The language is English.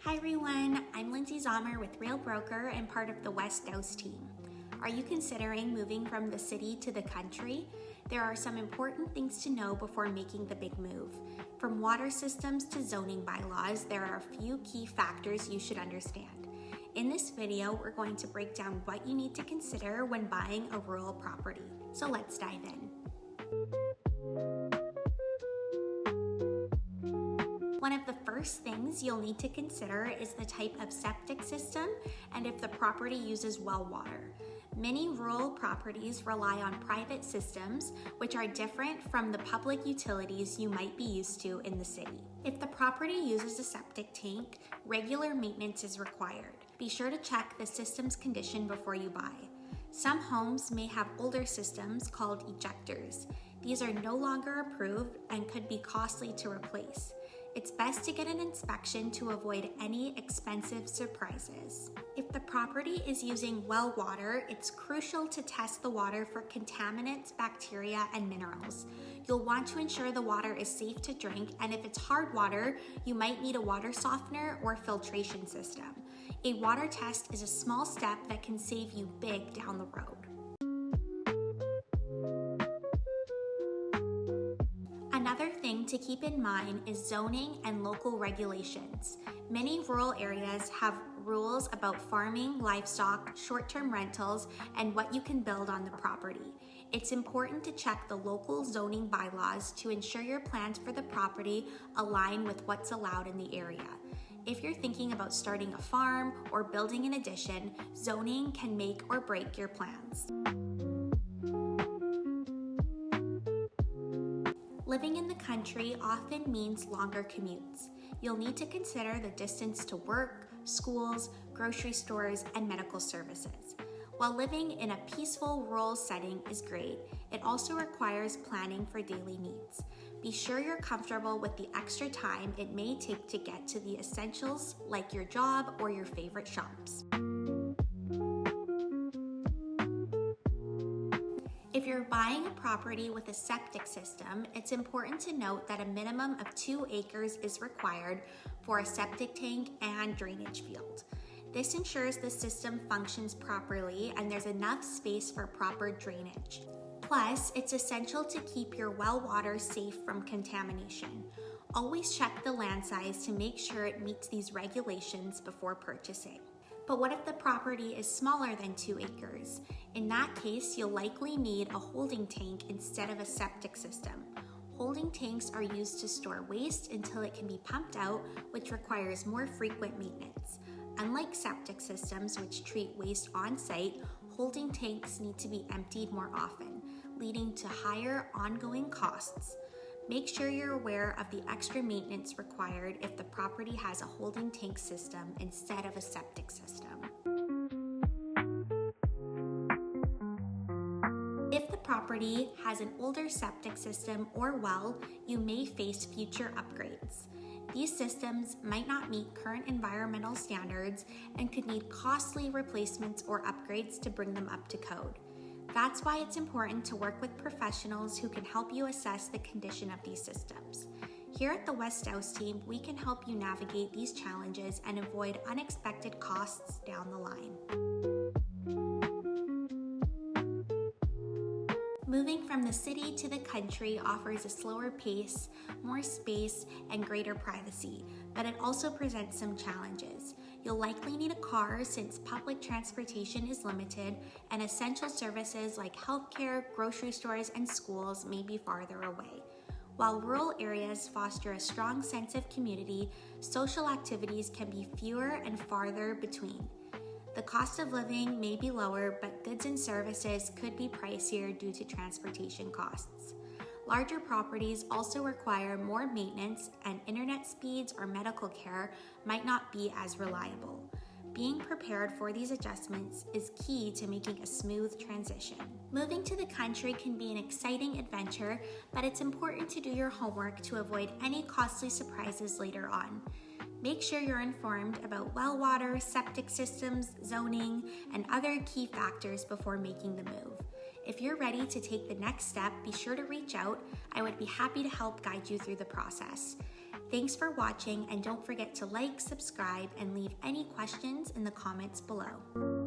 Hi everyone, I'm Lindsay Zommer with Real Broker and part of the Wes Dowse Team. Are you considering moving from the city to the country? There are some important things to know before making the big move. From water systems to zoning bylaws, there are a few key factors you should understand. In this video, we're going to break down what you need to consider when buying a rural property. So let's dive in. One of the first things you'll need to consider is the type of septic system and if the property uses well water. Many rural properties rely on private systems, which are different from the public utilities you might be used to in the city. If the property uses a septic tank, regular maintenance is required. Be sure to check the system's condition before you buy. Some homes may have older systems called ejectors. These are no longer approved and could be costly to replace. It's best to get an inspection to avoid any expensive surprises. If the property is using well water, it's crucial to test the water for contaminants, bacteria, and minerals. You'll want to ensure the water is safe to drink, and if it's hard water, you might need a water softener or filtration system. A water test is a small step that can save you big down the road. Another thing to keep in mind is zoning and local regulations. Many rural areas have rules about farming, livestock, short-term rentals, and what you can build on the property. It's important to check the local zoning bylaws to ensure your plans for the property align with what's allowed in the area. If you're thinking about starting a farm or building an addition, zoning can make or break your plans. Living in the country often means longer commutes. You'll need to consider the distance to work, schools, grocery stores, and medical services. While living in a peaceful rural setting is great, it also requires planning for daily needs. Be sure you're comfortable with the extra time it may take to get to the essentials like your job or your favorite shops. If you're buying a property with a septic system, it's important to note that a minimum of 2 acres is required for a septic tank and drainage field. This ensures the system functions properly and there's enough space for proper drainage. Plus, it's essential to keep your well water safe from contamination. Always check the land size to make sure it meets these regulations before purchasing. But what if the property is smaller than 2 acres? In that case, you'll likely need a holding tank instead of a septic system. Holding tanks are used to store waste until it can be pumped out, which requires more frequent maintenance. Unlike septic systems, which treat waste on site, holding tanks need to be emptied more often, leading to higher ongoing costs. Make sure you're aware of the extra maintenance required if the property has a holding tank system instead of a septic system. If the property has an older septic system or well, you may face future upgrades. These systems might not meet current environmental standards and could need costly replacements or upgrades to bring them up to code. That's why it's important to work with professionals who can help you assess the condition of these systems. Here at the Wes Dowse Team, we can help you navigate these challenges and avoid unexpected costs down the line. Moving from the city to the country offers a slower pace, more space, and greater privacy, but it also presents some challenges. You'll likely need a car since public transportation is limited, and essential services like healthcare, grocery stores, and schools may be farther away. While rural areas foster a strong sense of community, social activities can be fewer and farther between. The cost of living may be lower, but goods and services could be pricier due to transportation costs. Larger properties also require more maintenance, and internet speeds or medical care might not be as reliable. Being prepared for these adjustments is key to making a smooth transition. Moving to the country can be an exciting adventure, but it's important to do your homework to avoid any costly surprises later on. Make sure you're informed about well water, septic systems, zoning, and other key factors before making the move. If you're ready to take the next step, be sure to reach out. I would be happy to help guide you through the process. Thanks for watching, and don't forget to like, subscribe, and leave any questions in the comments below.